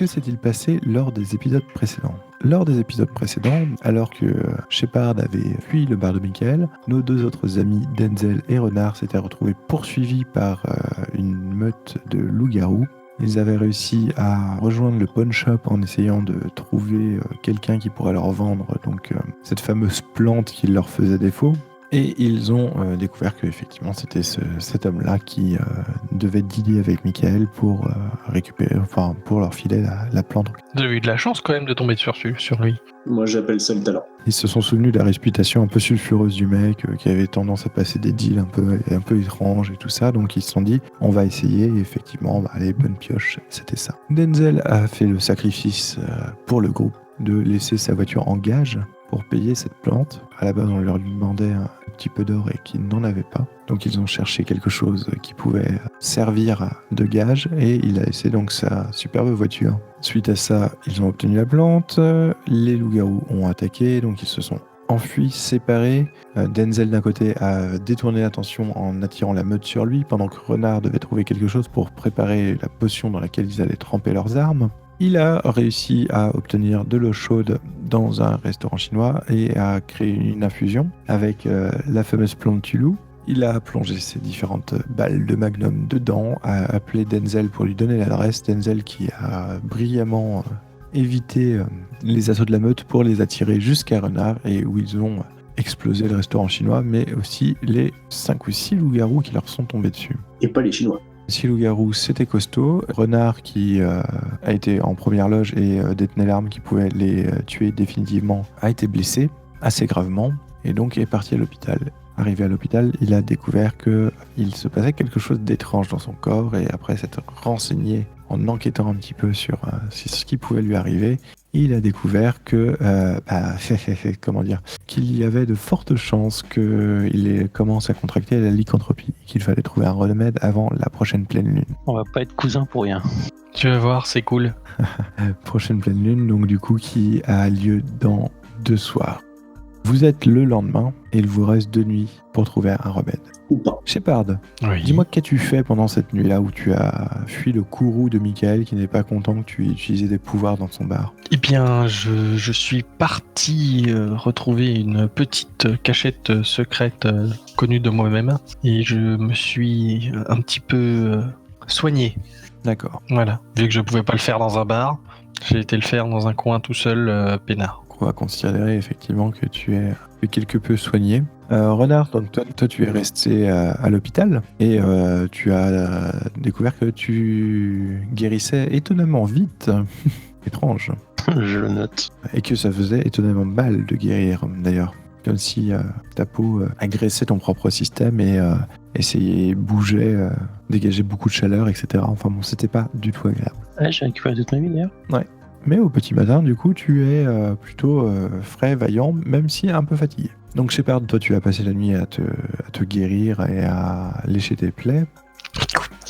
Que s'est-il passé lors des épisodes précédents ? Lors des épisodes précédents, alors que Shepard avait fui le bar de Michael, nos deux autres amis, Denzel et Renard, s'étaient retrouvés poursuivis par une meute de loups-garous. Ils avaient réussi à rejoindre le pawn shop en essayant de trouver quelqu'un qui pourrait leur vendre cette fameuse plante qui leur faisait défaut. Et ils ont découvert qu'effectivement c'était cet homme-là qui devait dealer avec Michael pour pour leur filer la plante. Vous avez eu de la chance quand même de tomber sur lui. Moi, j'appelle ça le talent. Ils se sont souvenus de la réputation un peu sulfureuse du mec qui avait tendance à passer des deals un peu étranges et tout ça, donc ils se sont dit on va essayer, et effectivement, allez, bonne pioche, c'était ça. Denzel a fait le sacrifice pour le groupe de laisser sa voiture en gage pour payer cette plante. À la base, on leur demandait un petit peu d'or et qu'ils n'en avaient pas. Donc ils ont cherché quelque chose qui pouvait servir de gage et il a laissé donc sa superbe voiture. Suite à ça, ils ont obtenu la plante, les loups-garous ont attaqué, donc ils se sont enfuis, séparés. Denzel d'un côté a détourné l'attention en attirant la meute sur lui, pendant que Renard devait trouver quelque chose pour préparer la potion dans laquelle ils allaient tremper leurs armes. Il a réussi à obtenir de l'eau chaude dans un restaurant chinois et à créer une infusion avec la fameuse plante Tulu. Il a plongé ses différentes balles de magnum dedans, a appelé Denzel pour lui donner l'adresse. Denzel qui a brillamment évité les assauts de la meute pour les attirer jusqu'à Renard et où ils ont explosé le restaurant chinois, mais aussi les 5 ou 6 loups-garous qui leur sont tombés dessus. Et pas les Chinois. 6 loups-garous, c'était costaud. Renard qui a été en première loge et détenait l'arme qui pouvait les tuer définitivement, a été blessé assez gravement et donc est parti à l'hôpital. Arrivé à l'hôpital, il a découvert qu'il se passait quelque chose d'étrange dans son corps et après s'être renseigné en enquêtant un petit peu sur ce qui pouvait lui arriver, il a découvert qu'il y avait de fortes chances qu'il commence à contracter la lycanthropie, qu'il fallait trouver un remède avant la prochaine pleine lune. On va pas être cousins pour rien. Tu vas voir, c'est cool. Prochaine pleine lune, donc du coup, qui a lieu dans 2 soirs. Vous êtes le lendemain et il vous reste 2 nuits pour trouver un remède. Ou pas. Shepard, Oui. dis-moi qu'as-tu fait pendant cette nuit-là où tu as fui le courroux de Michael qui n'est pas content que tu aies utilisé des pouvoirs dans son bar. Eh bien, je suis parti retrouver une petite cachette secrète connue de moi-même et je me suis un petit peu soigné. D'accord. Voilà. Vu que je pouvais pas le faire dans un bar, j'ai été le faire dans un coin tout seul, peinard. On va considérer effectivement que tu es quelque peu soigné. Renard, donc toi tu es resté à l'hôpital et tu as découvert que tu guérissais étonnamment vite. Étrange. Je le note. Et que ça faisait étonnamment mal de guérir d'ailleurs. Comme si ta peau agressait ton propre système et essayait, bougeait, dégageait beaucoup de chaleur, etc. Enfin bon, c'était pas du tout agréable. Ouais, j'ai récupéré toute ma vie d'ailleurs. Ouais. Mais au petit matin, du coup, tu es plutôt frais, vaillant, même si un peu fatigué. Donc Shepard, toi, tu as passé la nuit à te guérir et à lécher tes plaies.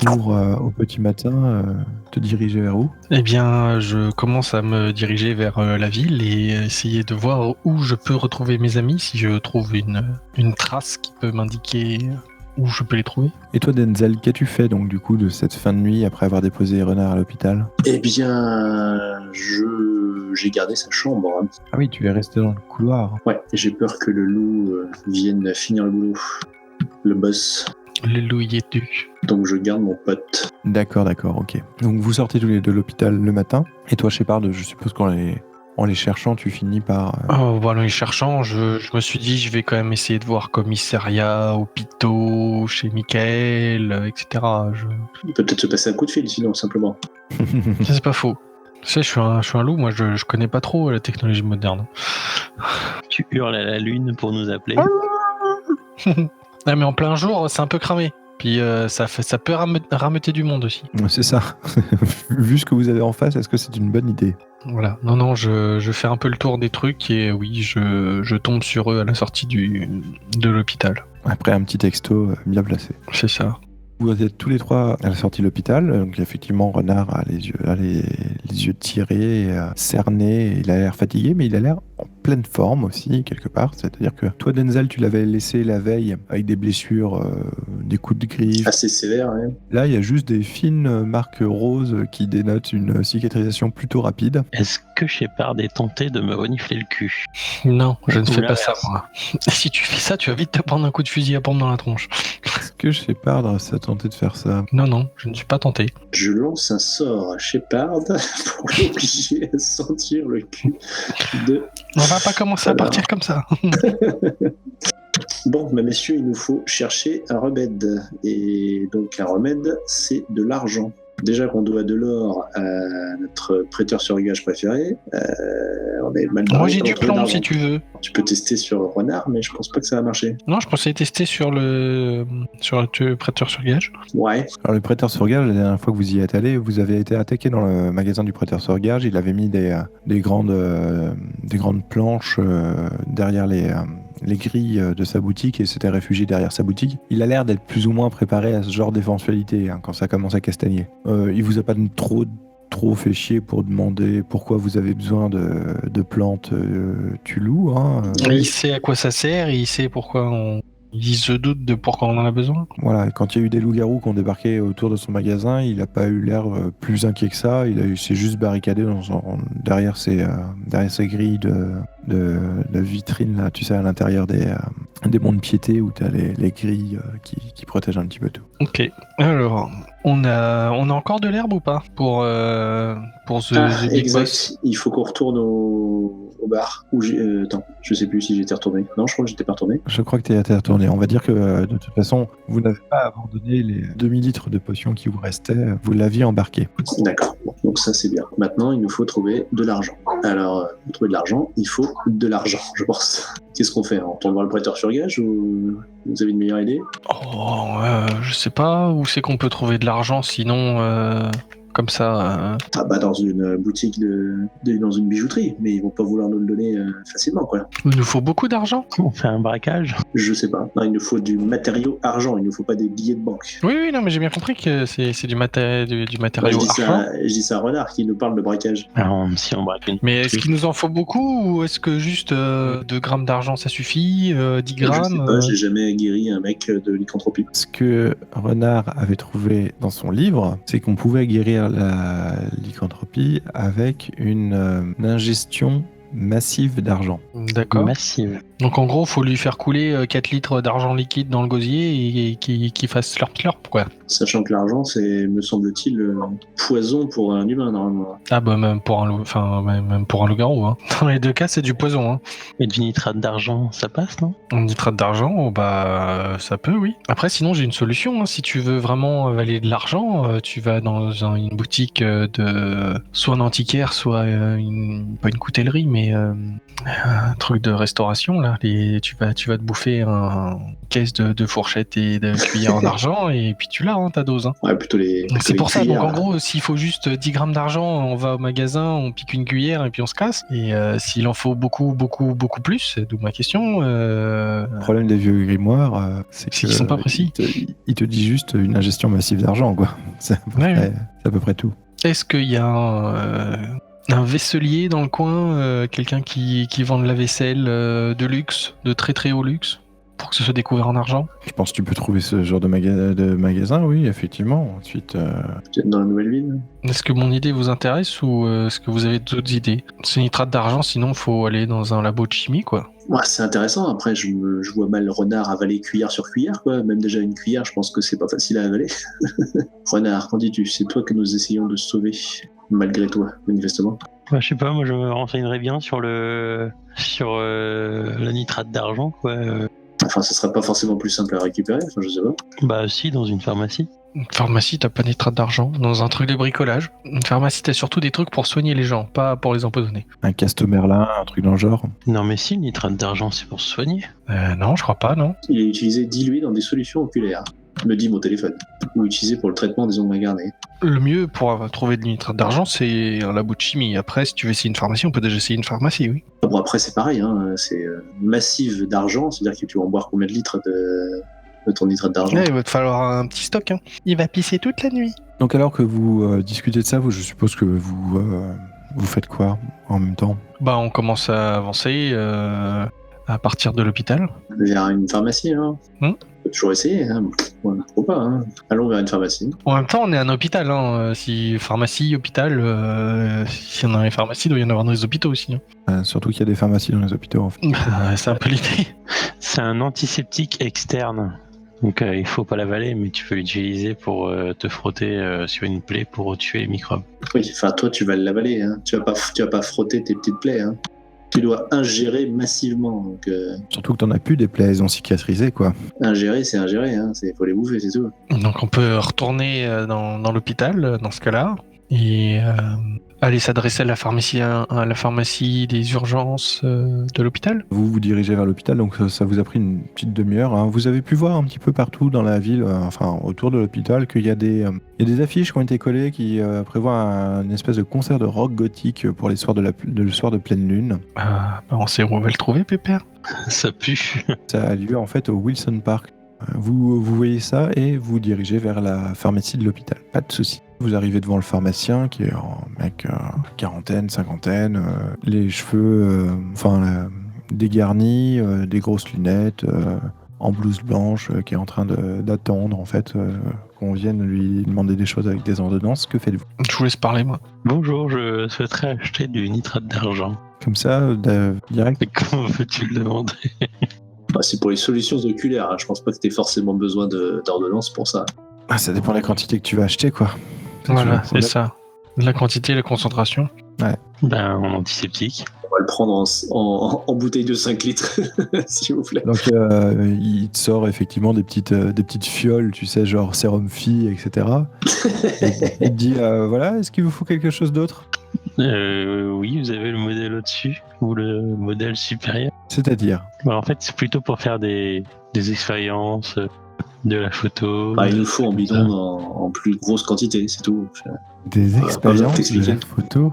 Pour, au petit matin, te diriger vers où ? Eh bien, je commence à me diriger vers la ville et essayer de voir où je peux retrouver mes amis, si je trouve une trace qui peut m'indiquer où je peux les trouver. Et toi, Denzel, qu'as-tu fait donc du coup de cette fin de nuit après avoir déposé Renard à l'hôpital ? Eh bien, j'ai gardé sa chambre. Hein. Ah oui, tu es resté dans le couloir. Ouais, j'ai peur que le loup vienne finir le boulot. Le boss. Le loup y est-tu ? Donc je garde mon pote. D'accord, ok. Donc vous sortez tous les deux de l'hôpital le matin. Et toi, Shepard, je suppose qu'en les cherchant, tu finis par... En les cherchant, je me suis dit, je vais quand même essayer de voir commissariat, hôpitaux, chez Michael, etc. Il peut peut-être se passer un coup de fil sinon, simplement. Ça, c'est pas faux. Tu sais, je suis un loup, moi je connais pas trop la technologie moderne. Tu hurles à la lune pour nous appeler. Ah, mais en plein jour, c'est un peu cramé. Puis ça peut rameuter du monde aussi. C'est ça. Vu ce que vous avez en face, est-ce que c'est une bonne idée ? Voilà. Non, je fais un peu le tour des trucs et oui, je tombe sur eux à la sortie de l'hôpital. Après un petit texto bien placé. C'est ça. Vous êtes tous les trois à la sortie de l'hôpital. Donc effectivement, Renard a les yeux tirés, cernés. Il a l'air fatigué, mais il a l'air en pleine forme aussi, quelque part. C'est-à-dire que toi, Denzel, tu l'avais laissé la veille avec des blessures, des coups de griffe. Assez sévère, ouais. Là, il y a juste des fines marques roses qui dénotent une cicatrisation plutôt rapide. Est-ce que Shepard est tenté de me renifler le cul? Non, je ne Ou fais pas ça, l'inverse. moi. Si tu fais ça, tu vas vite te prendre un coup de fusil à pompe dans la tronche. Est-ce que Shepard s'est tenté de faire ça? Non, je ne suis pas tenté. Je lance un sort à Shepard pour l'obliger à sentir le cul de... On va pas commencer à partir comme ça. Bon, mais messieurs, il nous faut chercher un remède. Et donc, un remède, c'est de l'argent. Déjà qu'on doit de l'or à notre prêteur sur gage préféré, on est mal barré. Moi, j'ai pour du trouver de plomb, l'argent. si tu veux. Tu peux tester sur Renard, mais je pense pas que ça va marcher. Non, je pensais tester sur le prêteur sur gage. Ouais, Alors, le prêteur sur gage, la dernière fois que vous y êtes allé, vous avez été attaqué dans le magasin du prêteur sur gage. Il avait mis des grandes planches derrière les grilles de sa boutique et s'était réfugié derrière sa boutique. Il a l'air d'être plus ou moins préparé à ce genre d'éventualité quand ça commence à castagner. Il vous a pas trop fait chier pour demander pourquoi vous avez besoin de plantes Tulou. Il sait à quoi ça sert et il sait pourquoi il se doute de pourquoi on en a besoin. Voilà, et quand il y a eu des loups-garous qui ont débarqué autour de son magasin, il n'a pas eu l'air plus inquiet que ça. Il s'est juste barricadé derrière ses grilles de vitrines, là, tu sais, à l'intérieur des monts de piété où tu as les grilles qui protègent un petit peu tout. Ok. Alors, on a encore de l'herbe ou pas pour The Big exact. Boss? Il faut qu'on retourne au bar. Attends, je sais plus si j'étais retourné. Non, je crois que j'étais pas retourné. Je crois que tu es retourné. On va dire que de toute façon, vous n'avez pas abandonné les demi-litres de potions qui vous restaient. Vous l'aviez embarqué. D'accord. Bon, donc ça c'est bien. Maintenant, il nous faut trouver de l'argent. Alors, pour trouver de l'argent, il faut de l'argent, je pense. Qu'est-ce qu'on fait? On retourne voir le prêteur sur gage ou vous avez une meilleure idée? Oh, je sais pas où c'est qu'on peut trouver de l'argent, sinon comme ça. Ah bah dans une boutique dans une bijouterie, mais ils vont pas vouloir nous le donner facilement quoi. Il nous faut beaucoup d'argent. On fait un braquage? Je sais pas. Non, il nous faut du matériau argent, il nous faut pas des billets de banque. Oui, non, mais j'ai bien compris que c'est du matériau Moi, argent. je dis ça à Renard qui nous parle de braquage. Alors, si on braque une... Mais est-ce qu'il nous en faut beaucoup ou est-ce que juste 2 grammes d'argent ça suffit 10 Je sais grammes pas, j'ai jamais guéri un mec de lycanthropie. Ce que Renard avait trouvé dans son livre, c'est qu'on pouvait guérir la lycanthropie avec une ingestion massive d'argent. D'accord. Massive. Donc en gros, faut lui faire couler 4 litres d'argent liquide dans le gosier et qu'il fasse slurp quoi. Sachant que l'argent, c'est, me semble-t-il, poison pour un humain normalement. Ah bah même pour un loup-garou. Hein. Dans les 2 cas, c'est du poison. Hein. Et du nitrate d'argent, ça passe, non? Un nitrate d'argent, oh, bah ça peut, oui. Après, sinon, j'ai une solution. Hein. Si tu veux vraiment avaler de l'argent, tu vas dans une boutique de soit un antiquaire, soit pas une coutellerie, mais un truc de restauration. Là. Tu vas te bouffer une caisse de fourchettes et de cuillères en argent et puis tu l'as, hein, ta dose. Hein. Ouais, plutôt les. C'est pour ça, donc cuillères, en là. gros, s'il faut juste 10 grammes d'argent, on va au magasin, on pique une cuillère et puis on se casse. Et s'il en faut beaucoup plus, d'où ma question. Le problème des vieux grimoires, c'est qu'ils que sont pas précis. Il te dit juste une ingestion massive d'argent, quoi. C'est à peu près tout. Est-ce qu'il y a un vaisselier dans le coin, quelqu'un qui vend de la vaisselle de luxe, de très très haut luxe, pour que ce soit découvert en argent? Je pense que tu peux trouver ce genre de magasin, oui, effectivement. Ensuite, Peut-être dans la nouvelle ville. Est-ce que mon idée vous intéresse ou est-ce que vous avez d'autres idées? C'est nitrate d'argent, sinon faut aller dans un labo de chimie, quoi. Ouais, c'est intéressant. Après, je vois mal Renard avaler cuillère sur cuillère, quoi. Même déjà une cuillère, je pense que c'est pas facile à avaler. Renard, qu'en dis-tu? C'est toi que nous essayons de sauver, malgré toi, manifestement. Bah, je sais pas, moi je me renseignerais bien sur le nitrate d'argent, quoi. Enfin, ce sera pas forcément plus simple à récupérer, enfin, je sais pas. Bah si, dans une pharmacie. Une pharmacie, t'as pas de nitrate d'argent. Dans un truc de bricolage. Une pharmacie, t'as surtout des trucs pour soigner les gens, pas pour les empoisonner. un Casto-Merlin, un truc dans le genre. Non mais si, le nitrate d'argent c'est pour se soigner. Non, je crois pas, non. Il est utilisé dilué dans des solutions oculaires, me dit mon téléphone. Ou utilisé pour le traitement des ongles incarnés. Le mieux pour trouver de nitrate d'argent, c'est un labo de chimie. Après, si tu veux essayer une pharmacie, on peut déjà essayer une pharmacie, oui. Bon, après, c'est pareil, hein. C'est massif d'argent, c'est-à-dire que tu vas en boire combien de litres de ton nitrate d'argent? Ouais, il va te falloir un petit stock. Hein. Il va pisser toute la nuit. Donc alors que vous discutez de ça, je suppose que vous Vous faites quoi en même temps? Bah, on commence à avancer à partir de l'hôpital. Vers une pharmacie, hein. Hmm. On peut toujours essayer, hein. Voilà, faut pas, hein. Allons vers une pharmacie. En même temps, on est un hôpital. Hein. Si pharmacie, hôpital, s'il y en a une pharmacie, il doit y en avoir dans les hôpitaux aussi. Hein. Surtout qu'il y a des pharmacies dans les hôpitaux, en fait. C'est un peu l'idée. C'est un antiseptique externe. Donc il faut pas l'avaler, mais tu peux l'utiliser pour te frotter sur une plaie pour tuer les microbes. Oui, enfin toi tu vas l'avaler, hein. Tu vas pas frotter tes petites plaies, hein. Tu dois ingérer massivement. Donc Surtout que t'en as plus des plaies, elles ont cicatrisé, quoi. ingérer, c'est ingérer, hein. Faut les bouffer, c'est tout. Donc on peut retourner dans l'hôpital dans ce cas-là et aller s'adresser à la pharmacie des urgences de l'hôpital. Vous vous dirigez vers l'hôpital, donc ça vous a pris une petite demi-heure. Hein. Vous avez pu voir un petit peu partout dans la ville, enfin autour de l'hôpital, qu'il y a des affiches qui ont été collées qui prévoient une espèce de concert de rock gothique pour les soirs le soir de pleine lune. Bah, on sait où on va le trouver, Pépère. Ça pue. Ça a lieu en fait au Wilson Park. Vous voyez ça et vous dirigez vers la pharmacie de l'hôpital. Pas de souci. Vous arrivez devant le pharmacien qui est un mec quarantaine, cinquantaine, les cheveux dégarnis, des grosses lunettes, en blouse blanche, qui est en train d'attendre en fait qu'on vienne lui demander des choses avec des ordonnances. Que faites-vous? Je vous laisse parler, moi. Bonjour, je souhaiterais acheter du nitrate d'argent. Comme ça, direct. Mais comment veux-tu le demander? Bah, c'est pour les solutions oculaires, hein. Je pense pas que t'aies forcément besoin d'ordonnance pour ça. Ah, ça dépend de la quantité que tu vas acheter, quoi. Voilà, c'est ça. La quantité et la concentration. Ben, en antiseptique. On va le prendre en bouteille de 5 litres, s'il vous plaît. Donc il te sort effectivement des petites fioles, tu sais, genre sérum fille, etc. Et il te dit voilà, est-ce qu'il vous faut quelque chose d'autre? Oui, vous avez le modèle au-dessus ou le modèle supérieur. C'est-à-dire? Bah, en fait, c'est plutôt pour faire des expériences, de la photo. Bah, il nous faut en bidon en plus grosse quantité, c'est tout. Des Voilà, pas besoin de expériences de t'expliquer. la photo?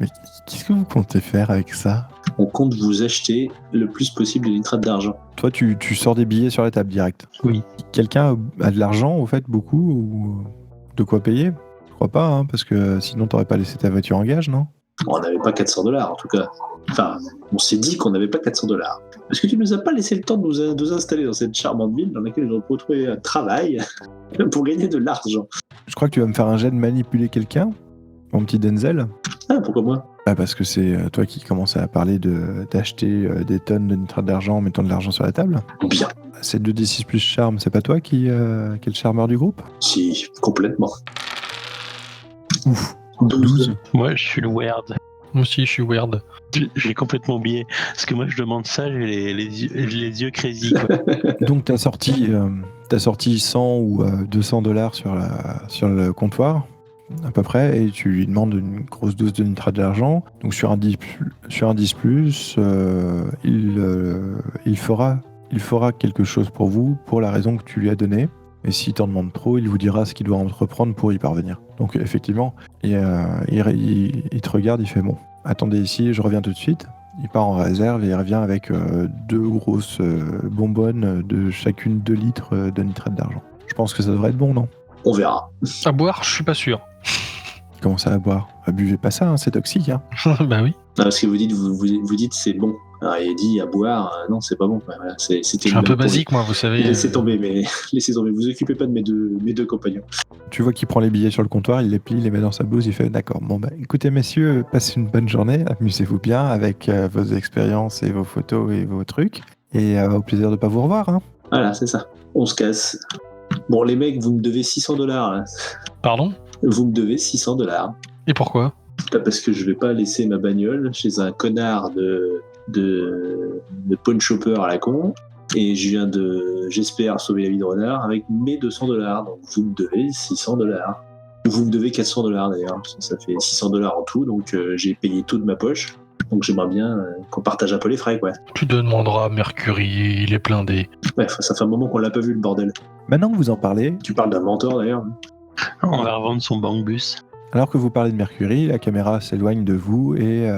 Mais qu'est-ce que vous comptez faire avec ça? On compte vous acheter le plus possible de nitrate d'argent. Toi, tu sors des billets sur la table direct. Oui. Quelqu'un a de l'argent, au fait, beaucoup, ou de quoi payer? Je crois pas, hein, parce que sinon t'aurais pas laissé ta voiture en gage, non? On n'avait pas $400 en tout cas. Enfin, on s'est dit qu'on n'avait pas $400. Parce que tu nous as pas laissé le temps de nous installer dans cette charmante ville dans laquelle nous avons retrouvé un travail pour gagner de l'argent. Je crois que tu vas me faire un jet de manipuler quelqu'un, mon petit Denzel. Ah, pourquoi moi? Parce que c'est toi qui commençais à parler d'acheter des tonnes de nitrate d'argent en mettant de l'argent sur la table. Bien. C'est 2d6 plus charme, c'est pas toi qui est le charmeur du groupe? Si, complètement. Ouf. 12. Moi, je suis le weird. Moi aussi, je suis weird. J'ai complètement oublié. Parce que moi, je demande ça, j'ai les yeux crazy, quoi. Donc t'as sorti 100 ou $200 sur le comptoir, à peu près, et tu lui demandes une grosse dose de nitrate d'argent. Donc sur un 10 plus, il fera quelque chose pour vous, pour la raison que tu lui as donnée. Et s'il t'en demande trop, il vous dira ce qu'il doit entreprendre pour y parvenir. Donc effectivement, il te regarde, il fait bon, attendez ici, je reviens tout de suite. Il part en réserve et il revient avec 2 grosses bonbonnes de chacune 2 litres de nitrate d'argent. Je pense que ça devrait être bon, non? On verra. À boire, je suis pas sûr. Comment ça à boire? Buvez pas ça, hein, c'est toxique. Hein. Bah oui. Non, parce que vous dites c'est bon. Alors, il dit à boire, non, c'est pas bon. Voilà, Je suis un peu basique, moi, vous savez. Laissez tomber, vous occupez pas de mes deux compagnons. Tu vois qu'il prend les billets sur le comptoir, il les plie, il les met dans sa blouse, il fait d'accord. Bon bah écoutez messieurs, passez une bonne journée, amusez-vous bien avec vos expériences et vos photos et vos trucs. Et au plaisir de pas vous revoir. Hein. Voilà, c'est ça. On se casse. Bon, les mecs, vous me devez $600. Là. Pardon? Vous me devez $600. Et pourquoi? Parce que je vais pas laisser ma bagnole chez un connard de pawn shopper à la con. Et j'espère sauver la vie de renard avec mes $200. Donc vous me devez $600. Vous me devez $400 d'ailleurs. Ça fait $600 en tout. Donc j'ai payé tout de ma poche. Donc j'aimerais bien qu'on partage un peu les frais, quoi. Tu demanderas à Mercury, il est blindé. Bref, ça fait un moment qu'on l'a pas vu, le bordel. Maintenant que vous en parlez, Tu parles d'un mentor d'ailleurs. On va revendre son bankbus. alors que vous parlez de Mercury, la caméra s'éloigne de vous et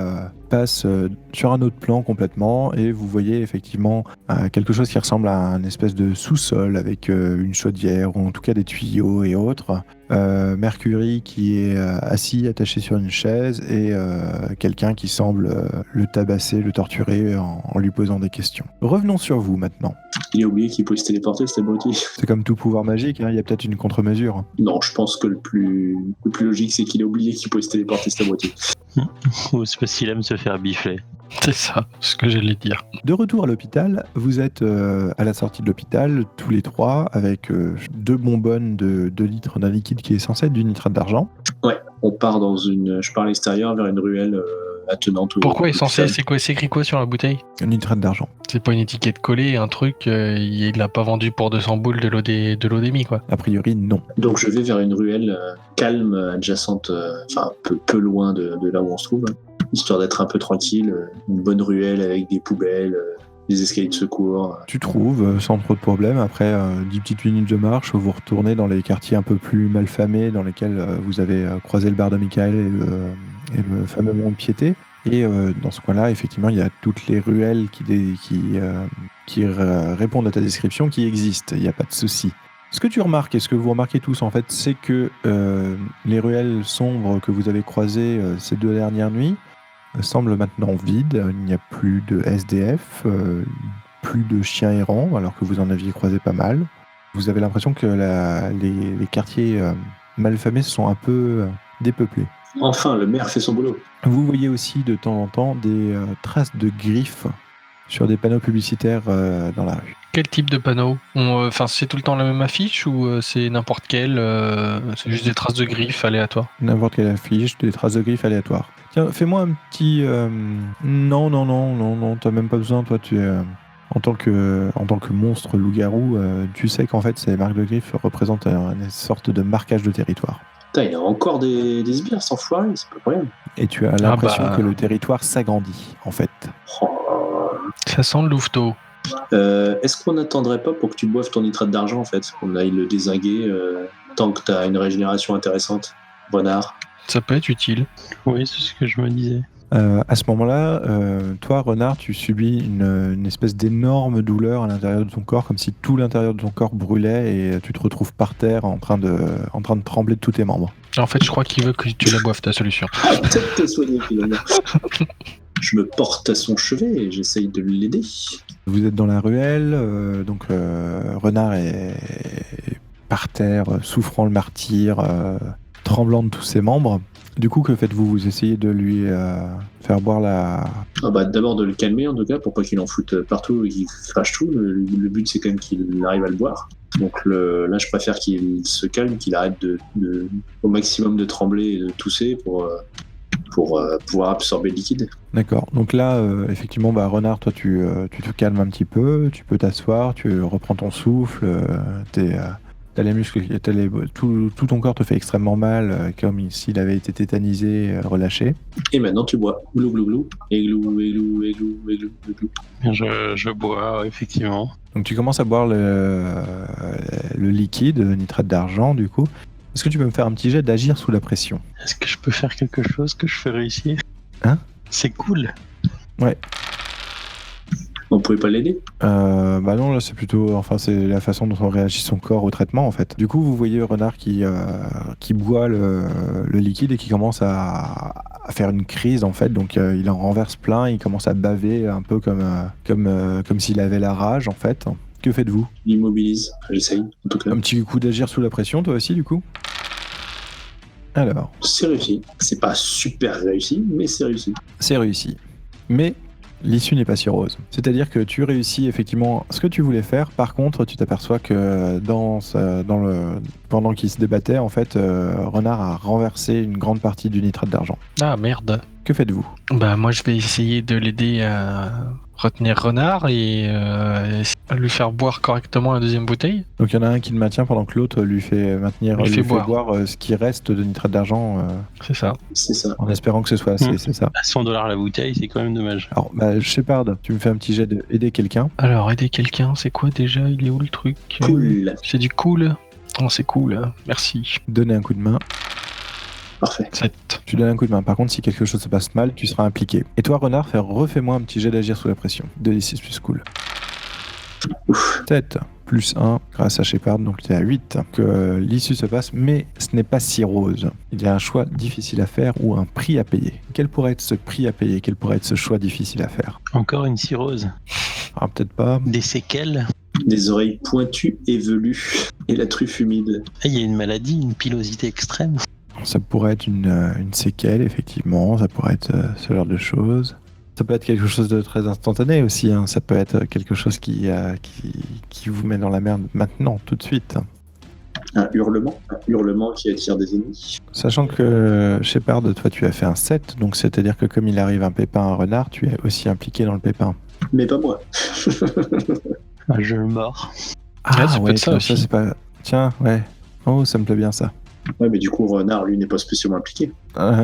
passe sur un autre plan complètement et vous voyez effectivement quelque chose qui ressemble à un espèce de sous-sol avec une chaudière ou en tout cas des tuyaux et autres. Mercury qui est assis, attaché sur une chaise et quelqu'un qui semble le tabasser, le torturer en lui posant des questions. Revenons sur vous maintenant. Il a oublié qu'il pouvait se téléporter, c'était abruti. C'est comme tout pouvoir magique, il y a peut-être une contre-mesure. Non, je pense que le plus logique, c'est qu'il a oublié qu'il pouvait se téléporter, c'était abruti. Ou c'est parce qu'il aime se faire bifler. C'est ça, ce que j'allais dire. De retour à l'hôpital, vous êtes à la sortie de l'hôpital, tous les trois, avec 2 bonbonnes de 2 litres d'un liquide qui est censé être du nitrate d'argent. Ouais, on part je pars à l'extérieur vers une ruelle attenante. Pourquoi est censé, c'est quoi, c'est écrit quoi sur la bouteille? Un nitrate d'argent. C'est pas une étiquette collée, un truc, il l'a pas vendu pour 200 boules de l'odémie, quoi. A priori, non. Donc je vais vers une ruelle calme, adjacente, peu loin de là où on se trouve, histoire d'être un peu tranquille, une bonne ruelle avec des poubelles, des escaliers de secours. Tu trouves sans trop de problèmes. Après 10 petites minutes de marche, vous retournez dans les quartiers un peu plus malfamés dans lesquels vous avez croisé le bar de Michael et le fameux mont de Piété. Et dans ce coin-là, effectivement, il y a toutes les ruelles qui répondent à ta description qui existent. Il n'y a pas de souci. Ce que tu remarques, et ce que vous remarquez tous, en fait, c'est que les ruelles sombres que vous avez croisées ces 2 dernières nuits semblent maintenant vides. Il n'y a plus de SDF, plus de chiens errants, alors que vous en aviez croisé pas mal. Vous avez l'impression que les quartiers malfamés sont un peu dépeuplés. Enfin, le maire fait son boulot. Vous voyez aussi de temps en temps des traces de griffes sur des panneaux publicitaires dans la rue. Quel type de panneau? C'est tout le temps la même affiche ou c'est n'importe quelle c'est juste des traces de griffes aléatoires? N'importe quelle affiche, des traces de griffes aléatoires. Tiens, fais-moi un petit... Non, t'as même pas besoin, toi, tu es... En tant que monstre loup-garou, tu sais qu'en fait, ces marques de griffes représentent une sorte de marquage de territoire. Putain, il y a encore des sbires sans foirer, c'est pas le problème. Et tu as l'impression que le territoire s'agrandit, en fait. Ça sent le louveteau. Est-ce qu'on n'attendrait pas pour que tu boives ton nitrate d'argent, en fait, qu'on aille le dézinguer tant que t'as une régénération intéressante, Renard? Ça peut être utile. Oui, c'est ce que je me disais. À ce moment-là, toi, Renard, tu subis une espèce d'énorme douleur à l'intérieur de ton corps, comme si tout l'intérieur de ton corps brûlait et tu te retrouves par terre en train de trembler de tous tes membres. En fait, je crois qu'il veut que tu la boives, ta solution. Peut-être te soigner, finalement. Je me porte à son chevet et j'essaye de l'aider. Vous êtes dans la ruelle, Renard est par terre, souffrant le martyre, tremblant de tous ses membres. Du coup, que faites-vous? Vous essayez de lui faire boire la... D'abord de le calmer, en tout cas, pour pas qu'il en foute partout et qu'il crache tout. Le but, c'est quand même qu'il arrive à le boire. Donc là, je préfère qu'il se calme, qu'il arrête au maximum de trembler et de tousser pour pouvoir absorber le liquide. D'accord. Donc là, effectivement, Renard, toi, tu te calmes un petit peu, tu peux t'asseoir, tu reprends ton souffle, t'as les muscles, tout ton corps te fait extrêmement mal, comme s'il avait été tétanisé, relâché. Et maintenant, tu bois. Glou, glou, glou. Et glou, et glou, et glou, et glou, et glou. Je bois, effectivement. Donc tu commences à boire le liquide, le nitrate d'argent, du coup. Est-ce que tu peux me faire un petit jet d'agir sous la pression? Est-ce que je peux faire quelque chose que je fais réussir? Hein? C'est cool. Ouais. On pouvait pas l'aider? Non, là c'est plutôt... Enfin, c'est la façon dont on réagit son corps au traitement, en fait. Du coup, vous voyez Renard qui boit le liquide et qui commence à faire une crise, en fait. Donc, il en renverse plein, il commence à baver un peu comme s'il avait la rage, en fait. Que faites-vous? Il immobilise. J'essaye, en tout cas. Un petit coup d'agir sous la pression, toi aussi, du coup? Alors... C'est réussi. C'est pas super réussi, mais c'est réussi. C'est réussi. Mais... l'issue n'est pas si rose. C'est-à-dire que tu réussis effectivement ce que tu voulais faire. Par contre, tu t'aperçois que pendant qu'il se débattait, en fait, Renard a renversé une grande partie du nitrate d'argent. Ah merde. Que faites-vous? Moi, je vais essayer de l'aider à retenir Renard et lui faire boire correctement la deuxième bouteille. Donc il y en a un qui le maintient pendant que l'autre lui fait boire ce qui reste de nitrate d'argent. C'est ça. C'est ça. En espérant que ce soit assez, c'est ça. À $100 la bouteille, c'est quand même dommage. Alors, Shepard, tu me fais un petit jet d'aider quelqu'un. Alors, aider quelqu'un, c'est quoi déjà? Il est où le truc? Cool. C'est du cool. Oh, c'est cool, merci. Donner un coup de main. Parfait. 7. Tu donnes un coup de main. Par contre, si quelque chose se passe mal, tu seras impliqué. Et toi, Renard, refais-moi un petit jet d'agir sous la pression. 2d6 plus cool. Ouf. 7 plus 1 grâce à Shepard, donc tu es à 8. Que l'issue se passe, mais ce n'est pas si rose. Il y a un choix difficile à faire ou un prix à payer. Quel pourrait être ce prix à payer? Quel pourrait être ce choix difficile à faire? Encore une cirrhose. Ah, peut-être pas. Des séquelles. Des oreilles pointues et velues. Et la truffe humide. Ah, il y a une maladie, une pilosité extrême. Ça pourrait être une séquelle, effectivement. Ça pourrait être ce genre de choses. Ça peut être quelque chose de très instantané aussi. Hein. Ça peut être quelque chose qui vous met dans la merde maintenant, tout de suite. Un hurlement qui attire des ennemis. Sachant que Shepard, toi, tu as fait un 7, donc c'est-à-dire que comme il arrive un pépin à un renard, tu es aussi impliqué dans le pépin. Mais pas moi. Un jeu mort. Ah, ça peut être ça tiens, aussi. c'est pas... Tiens, ouais. Oh, ça me plaît bien ça. Ouais, mais du coup, Renard, lui, n'est pas spécialement impliqué.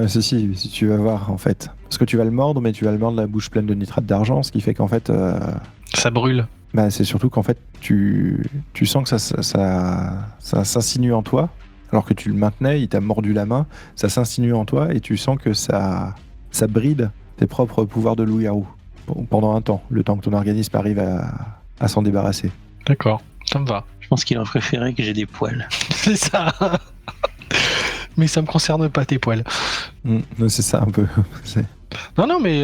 Si tu vas voir, en fait. Parce que tu vas le mordre, mais tu vas le mordre la bouche pleine de nitrate d'argent, ce qui fait qu'en fait... Ça brûle. Bah, c'est surtout qu'en fait, tu sens que ça s'insinue en toi, alors que tu le maintenais, il t'a mordu la main, ça s'insinue en toi, et tu sens que ça bride tes propres pouvoirs de loup-garou pendant un temps, le temps que ton organisme arrive à s'en débarrasser. D'accord, ça me va. Je pense qu'il aurait préféré que j'ai des poils. C'est ça. Mais ça me concerne pas tes poils. C'est ça un peu. Non, mais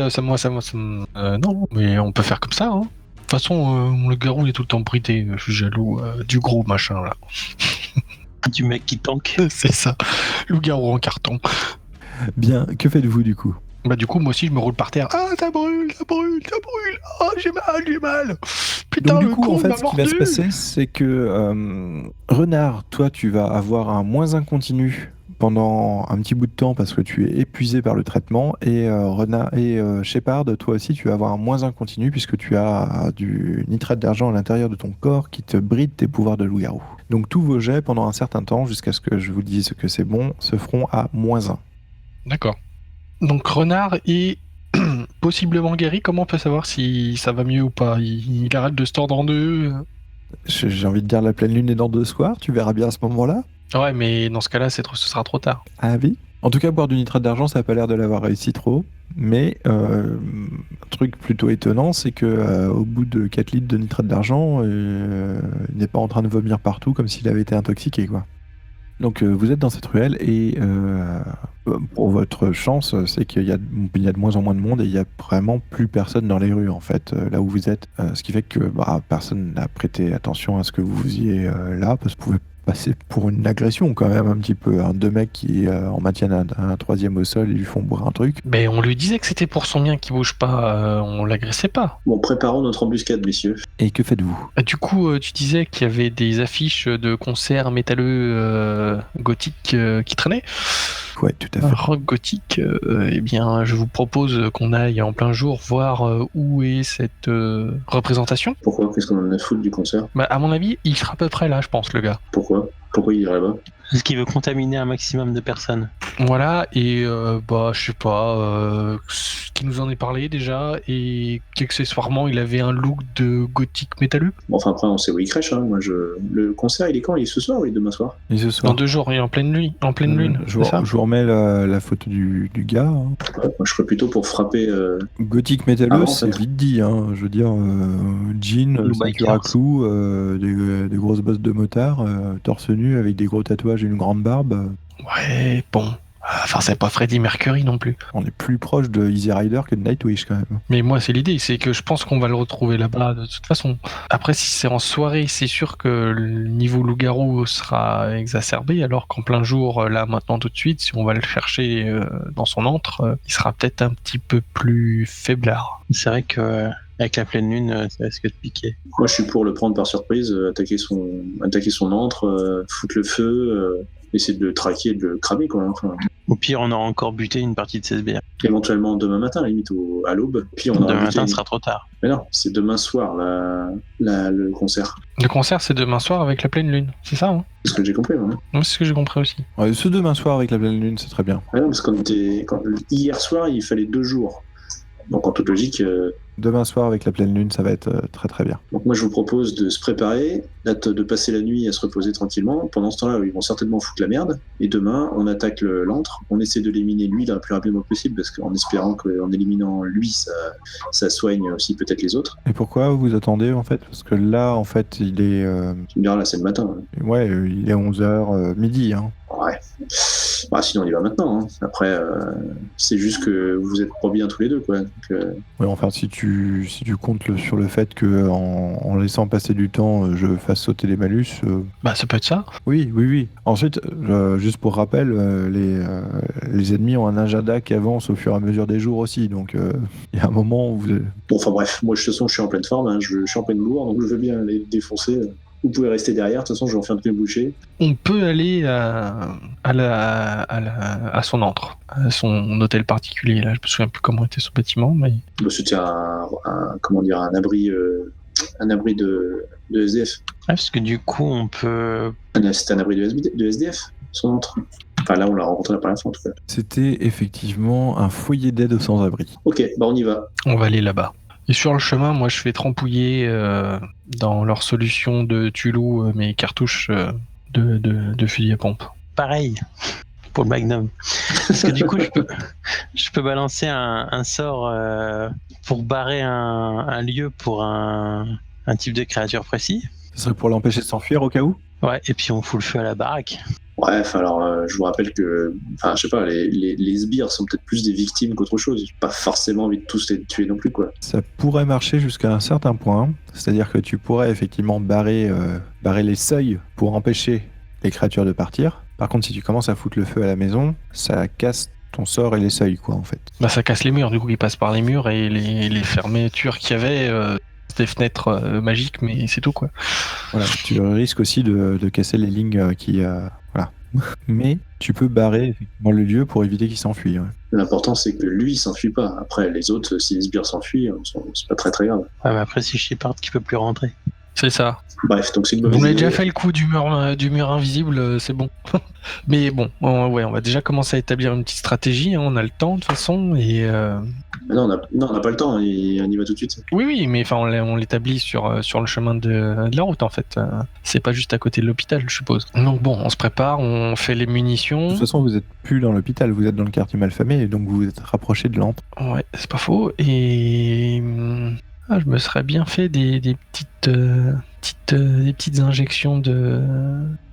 non, mais on peut faire comme ça. Hein. De toute façon, le garou il est tout le temps bridé. Je suis jaloux du gros machin là. Du mec qui tank. C'est ça. Loup-garou en carton. Bien, que faites-vous du coup? Bah du coup, moi aussi, je me roule par terre. Ah, ça brûle. Ah, j'ai mal. Putain, Donc du le coup, con, en il fait, m'a ce qui va se mordu. passer, c'est que Renard, toi, tu vas avoir un -1 continu pendant un petit bout de temps parce que tu es épuisé par le traitement, et Shepard, toi aussi, tu vas avoir un -1 continu puisque tu as du nitrate d'argent à l'intérieur de ton corps qui te bride tes pouvoirs de loup-garou. Donc tous vos jets pendant un certain temps, jusqu'à ce que je vous dise que c'est bon, se feront à -1. D'accord. Donc Renard est possiblement guéri. Comment on peut savoir si ça va mieux ou pas? Il arrête de se tordre en deux. J'ai envie de dire la pleine lune est dans 2 soirs, tu verras bien à ce moment-là. Ouais, mais dans ce cas-là, ce sera trop tard. Ah oui. En tout cas, boire du nitrate d'argent, ça n'a pas l'air de l'avoir réussi trop. Mais un truc plutôt étonnant, c'est que au bout de 4 litres de nitrate d'argent, il n'est pas en train de vomir partout comme s'il avait été intoxiqué, quoi. Donc vous êtes dans cette ruelle et pour votre chance, c'est qu'il y a de moins en moins de monde et il n'y a vraiment plus personne dans les rues, en fait, là où vous êtes. Ce qui fait que personne n'a prêté attention à ce que vous faisiez là, parce que vous pouvez passer pour une agression quand même un petit peu. Hein. 2 mecs qui en maintiennent un troisième au sol et lui font boire un truc. Mais on lui disait que c'était pour son bien qu'il bouge pas, on l'agressait pas. Bon, préparons notre embuscade, messieurs. Et que faites-vous? Du coup, tu disais qu'il y avait des affiches de concerts métalleux gothiques qui traînaient. Ouais, tout à fait. Rock gothique, eh bien, je vous propose qu'on aille en plein jour voir où est cette représentation. Pourquoi? Qu'est-ce qu'on en a à foutre du concert? Bah, à mon avis, il sera à peu près là, je pense, le gars. Pourquoi il irait là-bas? Parce qu'il veut contaminer un maximum de personnes. Voilà, et je sais pas ce qui nous en est parlé déjà, et qu'accessoirement il avait un look de gothique métalleux. Bon, enfin, après, on sait où il crèche. Hein. Le concert, il est quand? Il est ce soir ou il est demain soir? Et ce Dans soir, 2 jours, et en pleine nuit, je vous remets la photo du gars. Hein. Ouais, moi, je serais plutôt pour frapper. Gothique métalleux, Ah bon, en c'est fait. vite dit. Hein. Je veux dire, jean, Blue ceinture à bikers. clous, des grosses bosses de motard, torse nu avec des gros tatouages et une grande barbe. Ouais, bon. Enfin, c'est pas Freddie Mercury non plus. On est plus proche de Easy Rider que de Nightwish quand même. Mais moi, c'est l'idée, c'est que je pense qu'on va le retrouver là-bas de toute façon. Après, si c'est en soirée, c'est sûr que le niveau loup-garou sera exacerbé, alors qu'en plein jour, là, maintenant, tout de suite, si on va le chercher dans son antre, il sera peut-être un petit peu plus faiblard. C'est vrai que avec la pleine lune, ça risque de piquer. Moi, je suis pour le prendre par surprise, attaquer son antre, foutre le feu, essayer de le traquer et de le cramer, quoi. Enfin, Au pire, on aura encore buté une partie de 16 bières. éventuellement demain matin, limite à l'aube. Puis on aura Demain buté matin, ce sera trop tard. Mais non, c'est demain soir, le concert. Le concert, c'est demain soir avec la pleine lune, c'est ça, hein? C'est ce que j'ai compris, moi. Moi, c'est ce que j'ai compris aussi. Ouais, ce demain soir avec la pleine lune, c'est très bien. Ah non, parce hier soir, il fallait 2 jours. Donc, en toute logique, Demain soir, avec la pleine lune, ça va être très très bien. Donc moi je vous propose de se préparer, de passer la nuit à se reposer tranquillement. Pendant ce temps-là, ils vont certainement foutre la merde. Et demain, on attaque l'antre. On essaie de l'éliminer lui le plus rapidement possible, parce qu'en espérant qu'en éliminant lui, ça soigne aussi peut-être les autres. Et pourquoi vous attendez en fait? Parce que là, en fait, il est... Tu me diras, là c'est le matin. Ouais, il est 11h midi. Hein. Ouais. Bah, sinon on y va maintenant. Hein. Après, c'est juste que vous êtes pas bien tous les deux, quoi. Donc, Ouais, enfin, si tu comptes sur le fait que en laissant passer du temps, je fasse sauter les malus. Bah, ça peut être ça. Oui. Ensuite, juste pour rappel, les ennemis ont un agenda qui avance au fur et à mesure des jours aussi. Donc, il y a un moment où vous... Bon, enfin bref, moi de toute façon je suis en pleine forme, hein. Je suis en pleine bourre, donc je veux bien les défoncer. Vous pouvez rester derrière, de toute façon je vais en faire toutes mes bouchées. On peut aller à son antre, à son hôtel particulier. Là, je me souviens plus comment était son bâtiment, mais Bah, c'était un abri de SDF. Parce que du coup, on peut. C'était un abri de SDF, son entre. Enfin là, on l'a rencontré la première fois en tout cas. C'était effectivement un foyer d'aide aux sans-abri. Ok, bah on y va. on va aller là-bas. Et sur le chemin, moi, je fais trempouiller dans leur solution de Tulou mes cartouches de fusil à pompe. Pareil pour le Magnum. Parce que du coup, je peux balancer un sort pour barrer un lieu pour un type de créature précis. Ce serait pour l'empêcher de s'enfuir au cas où? Ouais, et puis on fout le feu à la baraque. Bref, alors je vous rappelle que, enfin, je sais pas, les sbires sont peut-être plus des victimes qu'autre chose. J'ai pas forcément envie de tous les tuer non plus, quoi. Ça pourrait marcher jusqu'à un certain point. C'est-à-dire que tu pourrais effectivement barrer les seuils pour empêcher les créatures de partir. Par contre, si tu commences à foutre le feu à la maison, ça casse ton sort et les seuils, quoi, en fait. Bah, ça casse les murs, du coup, ils passent par les murs et les fermetures qu'il y avait, des fenêtres magiques, mais c'est tout, quoi. Voilà, tu risques aussi de casser les lignes qui... voilà. Mais tu peux barrer effectivement le lieu pour éviter qu'il s'enfuit. Ouais. L'important, c'est que lui, il s'enfuit pas. Après, les autres, si les sbires s'enfuient, c'est pas très très grave. Ah, mais après, si Shepard qui peut plus rentrer. C'est ça. Bref, donc c'est une On mauvaise a idée. déjà fait le coup du mur invisible, c'est bon. Mais bon, on va déjà commencer à établir une petite stratégie, hein, on a le temps de toute façon, et... Non, on n'a pas le temps, on y va tout de suite. Oui, mais enfin, on l'établit sur le chemin de la route, en fait. C'est pas juste à côté de l'hôpital, je suppose. Donc bon, on se prépare, on fait les De munitions. toute façon, vous n'êtes plus dans l'hôpital, vous êtes dans le quartier malfamé, et donc vous vous êtes rapproché de l'antre. Ouais, c'est pas faux, et... je me serais bien fait des petites injections de...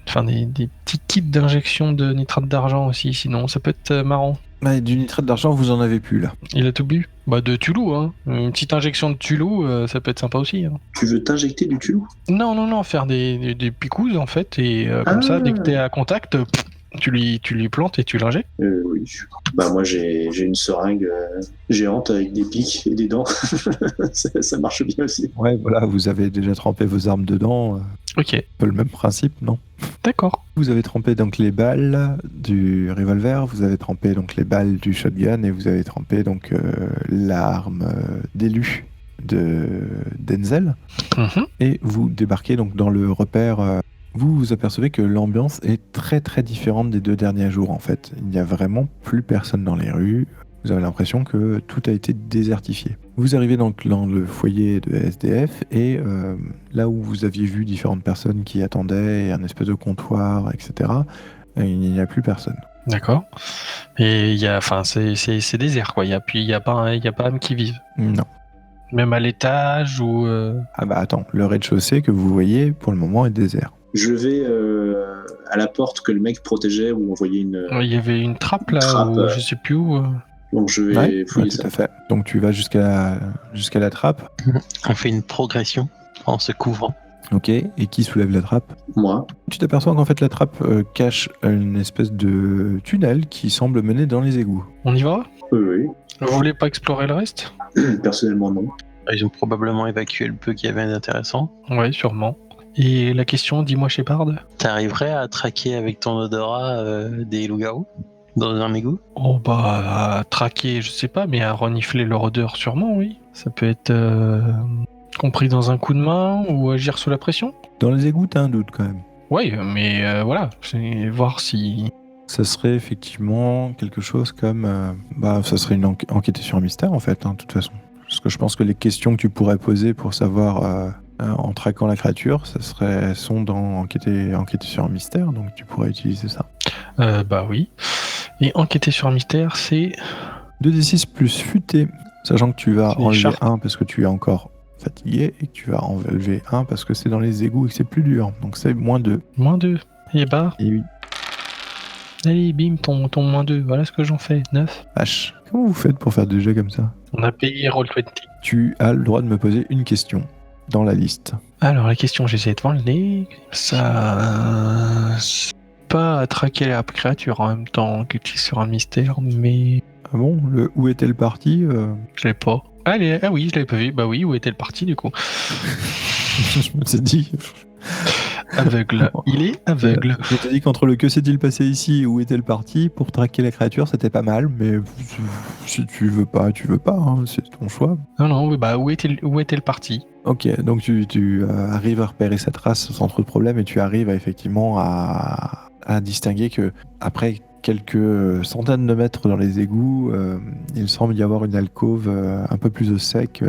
Enfin, des petits kits d'injection de nitrate d'argent aussi, sinon ça peut être marrant. Bah, du nitrate d'argent, vous en avez plus, là. Il a tout bu. Bah, de Tulou, hein. Une petite injection de Tulou, ça peut être sympa aussi. Hein. Tu veux t'injecter du Tulou? Non, faire des picouses, en fait, et comme ça, dès que t'es à contact, tu lui plantes et tu l'injectes. Oui. Bah moi j'ai une seringue géante avec des pics et des dents. ça marche bien aussi. Ouais, voilà, vous avez déjà trempé vos armes dedans. Ok, Un peu le même principe, non? d'accord. Vous avez trempé donc les balles du revolver, vous avez trempé donc les balles du shotgun et vous avez trempé donc l'arme d'élu de Denzel. Mhm. Et vous débarquez donc dans le repère. Vous vous apercevez que l'ambiance est très très différente des 2 derniers jours en fait. Il n'y a vraiment plus personne dans les rues. Vous avez l'impression que tout a été désertifié. Vous arrivez donc dans le foyer de SDF et là où vous aviez vu différentes personnes qui attendaient, et un espèce de comptoir, etc., il n'y a plus personne. D'accord. Et il y a, enfin, c'est désert, quoi. Il y a pas âme qui vive. Non. Même à l'étage ou... Ah bah attends, le rez-de-chaussée que vous voyez pour le moment est désert. Je vais à la porte que le mec protégeait où on voyait une. Il y avait une trappe là, Trappe, ou je sais plus où. Donc je vais Ouais, fouiller tout ça. à fait. Donc tu vas jusqu'à la trappe. On fait une progression en se couvrant. Ok, et qui soulève la trappe? Moi. Tu t'aperçois qu'en fait la trappe cache une espèce de tunnel qui semble mener dans les égouts. On y va? Oui. Vous voulez pas explorer le reste? Personnellement non. Ils ont probablement évacué le peu qu'il y avait d'intéressant. Ouais, sûrement. Et la question, dis-moi Shepard. T'arriverais à traquer avec ton odorat des loups-garous dans un égout? Oh bah, à traquer, je sais pas, mais à renifler leur odeur sûrement, oui. Ça peut être compris dans un coup de main ou agir sous la pression. Dans les égouts, t'as un doute quand même. Oui, mais voilà, c'est voir si... Ça serait effectivement quelque chose comme... ça serait une enquête sur un mystère en fait, hein, de toute façon. Parce que je pense que les questions que tu pourrais poser pour savoir en traquant la créature, sont dans enquêter sur un mystère, donc tu pourrais utiliser ça. Bah oui. Et enquêter sur un mystère, c'est... 2d6 plus futé, sachant que tu vas C'est enlever sharp. 1 parce que tu es encore fatigué et que tu vas enlever 1 parce que c'est dans les égouts et que c'est plus dur. Donc c'est moins 2. Moins 2. Et bah, Et oui. allez, bim, ton moins 2. Voilà ce que j'en fais. 9. H. Comment vous faites pour faire des jeux comme ça? On a payé Roll20. Tu as le droit de me poser une question dans la liste. Alors, la question, j'essaie devant le nez. Ça... c'est pas à traquer la créature en même temps qu'utiliser sur un mystère, mais... Ah bon, le où est-elle partie Je l'ai pas. Allez, ah oui, je l'avais pas vu. Bah oui, où était le parti du coup? Je me suis dit. Aveugle. Il est aveugle. Je t'ai dit qu'entre le que s'est-il passé ici et où est-elle partie, pour traquer la créature, c'était pas mal, mais si tu veux pas, hein, c'est ton choix. Non, oui, bah où est-elle parti? Ok, donc tu arrives à repérer cette trace sans trop de problème et tu arrives effectivement à distinguer que après quelques centaines de mètres dans les égouts, il semble y avoir une alcôve un peu plus au sec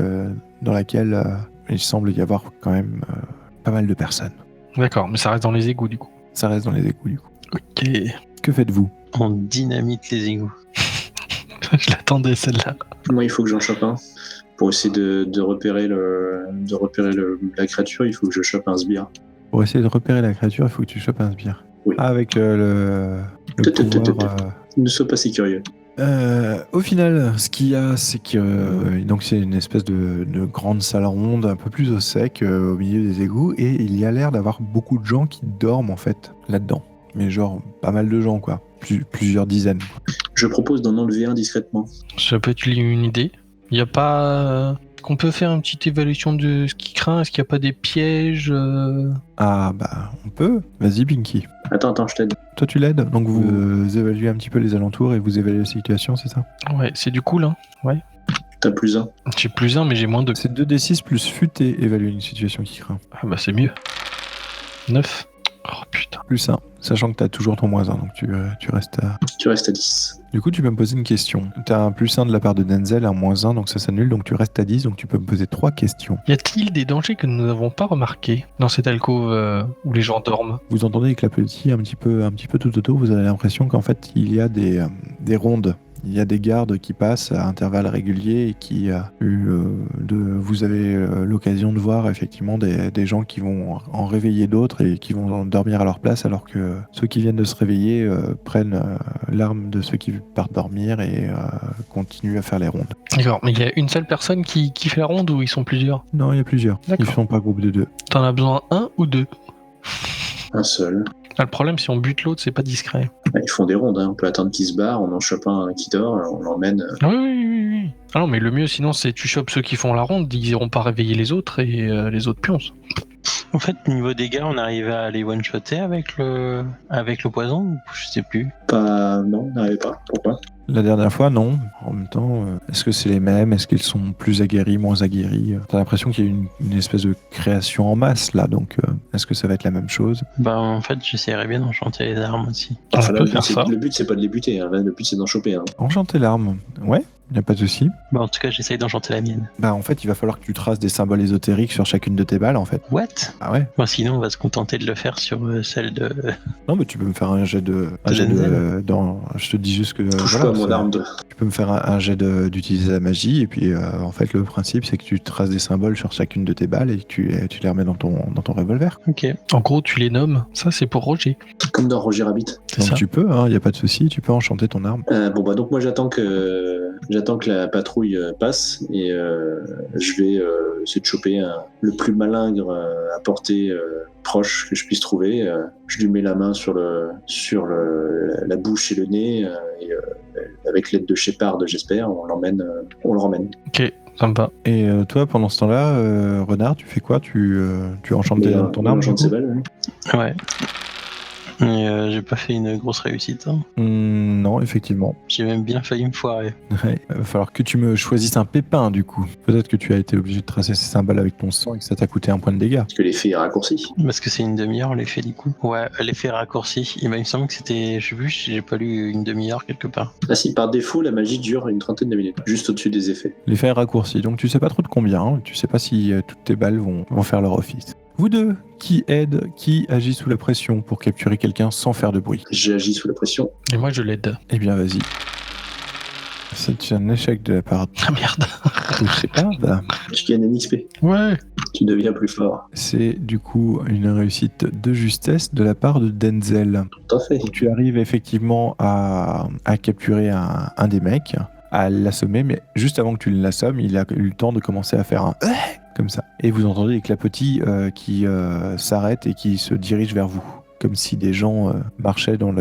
dans laquelle il semble y avoir quand même pas mal de personnes. D'accord, mais ça reste dans les égouts du coup. Ça reste dans les égouts du coup. Ok. Que faites-vous? On dynamite les égouts. Je l'attendais celle-là. Moi, il faut que j'en chope un. Pour essayer de repérer la créature, il faut que je chope un sbire. Pour essayer de repérer la créature, il faut que tu chopes un sbire. Oui. Ah, avec le pouvoir... Ne sois pas si curieux. Au final, ce qu'il y a, c'est que donc c'est une espèce de grande salle ronde, un peu plus au sec, au milieu des égouts, et il y a l'air d'avoir beaucoup de gens qui dorment en fait là-dedans. Mais genre pas mal de gens quoi, plusieurs dizaines. Je propose d'en enlever un discrètement. Ça peut être une idée. Il n'y a pas... qu'on peut faire une petite évaluation de ce qui craint? Est-ce qu'il n'y a pas des pièges Ah bah on peut. Vas-y Pinky. Attends, je t'aide. Toi tu l'aides, donc vous évaluez un petit peu les alentours et vous évaluez la situation, c'est ça? Ouais, c'est du cool, hein. Ouais. T'as plus un. J'ai plus 1, mais j'ai moins 2. C'est 2d6 plus futé évaluer une situation qui craint. Ah bah c'est mieux. 9. Oh putain. Plus 1, sachant que t'as toujours ton moins 1, donc tu restes à... Tu restes à 10. Du coup, tu peux me poser une question. Tu as un plus 1 de la part de Denzel, un moins 1, donc ça s'annule, donc tu restes à 10, donc tu peux me poser 3 questions. Y a-t-il des dangers que nous n'avons pas remarqués dans cette alcôve où les gens dorment? Vous entendez éclater un petit peu tout autour, vous avez l'impression qu'en fait, il y a des rondes. Il y a des gardes qui passent à intervalles réguliers et qui vous avez l'occasion de voir effectivement des gens qui vont en réveiller d'autres et qui vont dormir à leur place alors que ceux qui viennent de se réveiller prennent l'arme de ceux qui partent dormir et continuent à faire les rondes. D'accord, mais il y a une seule personne qui fait la ronde ou ils sont plusieurs? Non, il y a plusieurs. D'accord. Ils ne sont pas groupe de 2. T'en as besoin un ou deux? Un seul. Ah, le problème, si on bute l'autre, c'est pas discret. Ils font des rondes, hein. On peut attendre qu'il se barre, on en chope un qui dort, on l'emmène. Oui. Ah non, mais le mieux, sinon, c'est tu chopes ceux qui font la ronde, ils iront pas réveiller les autres et les autres pioncent. En fait, niveau dégâts, on arrivait à les one-shotter avec le poison ou je sais plus. Pas. Non, on n'arrivait pas. Pourquoi? La dernière fois, non. En même temps, est-ce que c'est les mêmes? Est-ce qu'ils sont plus aguerris, moins aguerris? T'as l'impression qu'il y a une espèce de création en masse, là, donc est-ce que ça va être la même chose? Bah, en fait, j'essaierais bien d'enchanter les armes aussi. On peut faire ça. Le but, c'est pas de les buter, hein. Là, le but, c'est d'en choper un. Enchanter l'arme. Ouais, y a pas de souci. Bah, en tout cas, j'essaye d'enchanter la mienne. Bah, en fait, il va falloir que tu traces des symboles ésotériques sur chacune de tes balles, en fait. What? Ah ouais? Bon, sinon, on va se contenter de le faire sur celle de. Non, mais tu peux me faire un jet de... je te dis juste que... Touche voilà, pas à mon arme de. tu peux me faire un jet d'utiliser la magie, et puis en fait, le principe, c'est que tu traces des symboles sur chacune de tes balles et que tu les remets dans ton revolver. Ok. En gros, tu les nommes. Ça, c'est pour Roger. Comme dans Roger Rabbit. C'est Donc ça. tu peux, y a pas de souci, tu peux enchanter ton arme. Bon, bah, donc moi, j'attends que la patrouille passe et je vais essayer de choper le plus malingre à portée proche que je puisse trouver. Je lui mets la main sur la bouche et le nez et avec l'aide de Shepard, j'espère, on le ramène. Ok, ça me va. Et toi, pendant ce temps-là, Renard, tu fais quoi? Tu enchantes ton arme? J'en du coup sais balles, oui. Ouais. Et j'ai pas fait une grosse réussite. Hein. Non, effectivement. J'ai même bien failli me foirer. Ouais, il va falloir que tu me choisisses un pépin, du coup. Peut-être que tu as été obligé de tracer ces symboles avec ton sang et que ça t'a coûté un point de dégâts. Parce que l'effet est raccourci. Parce que c'est une demi-heure l'effet du coup. Ouais, l'effet raccourci. Il me semble que c'était. Je sais plus, j'ai pas lu une demi-heure quelque part. Ah si, par défaut, la magie dure une trentaine de minutes, juste au-dessus des effets. L'effet est raccourci, donc tu sais pas trop de combien. Hein. Tu sais pas si toutes tes balles vont faire leur office. Vous deux, qui aide, qui agit sous la pression pour capturer quelqu'un sans faire de bruit? J'ai agi sous la pression. Et moi, je l'aide. Eh bien, vas-y. C'est un échec de la part de... Ah merde. Je sais pas, bah, Tu gagnes un XP. Ouais. Tu deviens plus fort. c'est du coup une réussite de justesse de la part de Denzel. Tout à fait. Donc, tu arrives effectivement à capturer un des mecs, à l'assommer, mais juste avant que tu l'assommes, il a eu le temps de commencer à faire un comme ça. Et vous entendez les clapotis qui s'arrêtent et qui se dirigent vers vous. Comme si des gens marchaient dans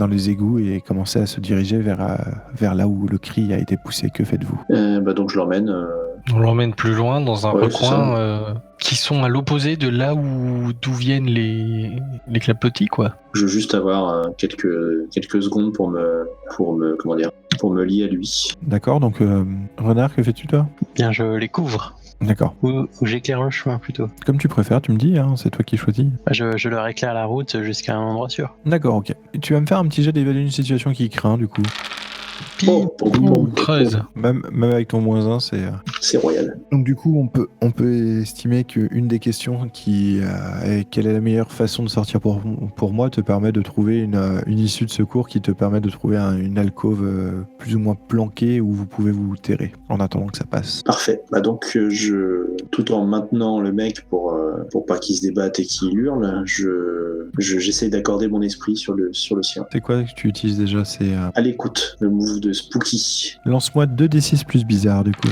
les égouts et commençaient à se diriger vers là où le cri a été poussé. Que faites-vous? Donc je l'emmène. On l'emmène plus loin dans un Ouais, recoin qui sont à l'opposé de là d'où viennent les clapotis, quoi. Je veux juste avoir quelques secondes pour me lier à lui. D'accord, donc Renard, que fais-tu toi? Bien, je les couvre. D'accord. Ou j'éclaire le chemin plutôt. Comme tu préfères, tu me dis, hein, c'est toi qui choisis. Je leur éclaire la route jusqu'à un endroit sûr. D'accord, ok. Et tu vas me faire un petit jet d'évaluer une situation qui craint, du coup. Oh, 13. Même avec ton -1, c'est... C'est royal. Donc du coup, on peut estimer qu'une des questions qui est quelle est la meilleure façon de sortir pour moi te permet de trouver une issue de secours qui te permet de trouver une alcôve plus ou moins planquée où vous pouvez vous terrer en attendant que ça passe. Parfait. Donc tout en maintenant le mec pour pas qu'il se débatte et qu'il hurle, j'essaye d'accorder mon esprit sur le sien. C'est quoi que tu utilises déjà? C'est À l'écoute, le move de Spooky. lance-moi 2d6 plus bizarre du coup.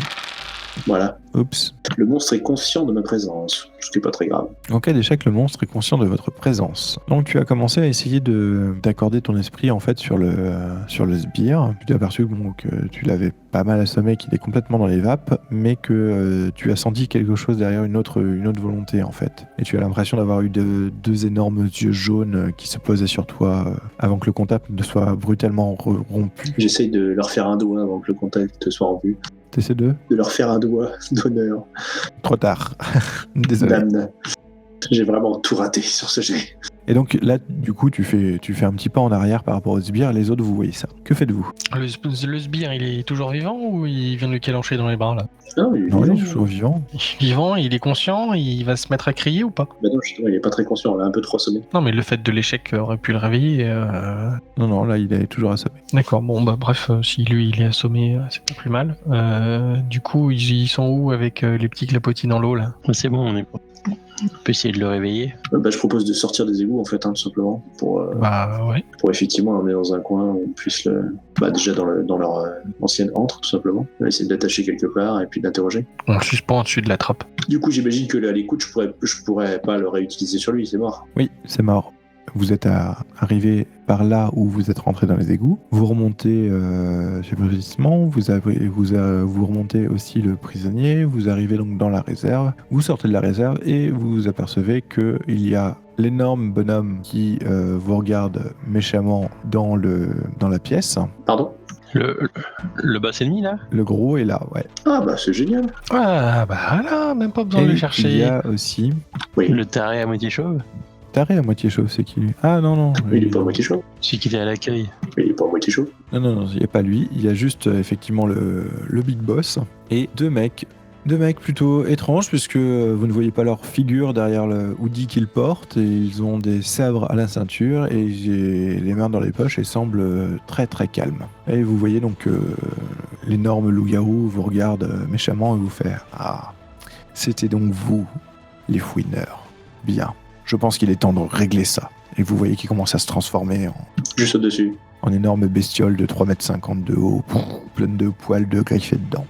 Voilà. Oups. Le monstre est conscient de ma présence, ce qui n'est pas très grave. En cas d'échec, le monstre est conscient de votre présence. Donc tu as commencé à essayer d'accorder ton esprit en fait sur le sbire. Tu t'es aperçu que tu l'avais pas mal assommé, qu'il est complètement dans les vapes, mais que tu as senti quelque chose derrière une autre volonté en fait. Et tu as l'impression d'avoir eu deux énormes yeux jaunes qui se posaient sur toi avant que le contact ne soit brutalement rompu. J'essaye de leur faire un doigt avant que le contact soit rompu. T'essaies de leur faire un doigt d'honneur. Trop tard. Désolé. Damn. J'ai vraiment tout raté sur ce jet. Et donc là, du coup, tu fais un petit pas en arrière par rapport au sbire. Les autres, vous voyez ça. Que faites-vous? Le sbire, il est toujours vivant ou il vient de le calancher dans les bras, là? Non, il est Non, il vivant. est toujours vivant. Vivant, il est conscient, il va se mettre à crier ou pas? Bah non, justement, il est pas très conscient, on l'a un peu trop assommé. Non, mais le fait de l'échec aurait pu le réveiller. Non, là, il est toujours assommé. D'accord, bon, bah bref, si lui il est assommé, c'est pas plus mal. Du coup, ils sont où avec les petits clapotis dans l'eau, là? C'est bon, on peut essayer de le réveiller. Je propose de sortir des égouts, en fait, tout simplement, pour Bah ouais. effectivement l'emmener dans un coin où on puisse déjà dans leur ancienne antre, tout simplement. On va essayer de l'attacher quelque part et puis d'interroger. On le suspend au-dessus de la trappe. Du coup, j'imagine que là, à l'écoute, je pourrais pas le réutiliser sur lui, c'est mort. Oui, c'est mort. Vous êtes arrivé par là où vous êtes rentré dans les égouts. Vous remontez subrepticement, vous remontez aussi le prisonnier, vous arrivez donc dans la réserve, vous sortez de la réserve et vous apercevez qu'il y a l'énorme bonhomme qui vous regarde méchamment dans la pièce. Pardon ? Le boss ennemi là? Le gros est là, ouais. Ah bah c'est génial. Ah bah là, même pas besoin Et de le chercher. il y a aussi... Oui, Le taré à moitié chauve? Taré à moitié chauve, c'est qui lui? Ah non. il est pas à moitié chaud. Celui qui était à l'accueil. Il est pas à moitié chaud. Non, il n'y a pas lui. Il y a juste effectivement le big boss et deux mecs plutôt étranges puisque vous ne voyez pas leur figure derrière le hoodie qu'ils portent et ils ont des sabres à la ceinture et j'ai les mains dans les poches et semblent très très calmes. Et vous voyez donc l'énorme loup-garou vous regarde méchamment et vous fait « Ah, c'était donc vous, les fouineurs. Bien, je pense qu'il est temps de régler ça. » Et vous voyez qu'il commence à se transformer Juste au-dessus. en énorme bestiole de 3,50 m de haut, pleine de poils de griffés dedans.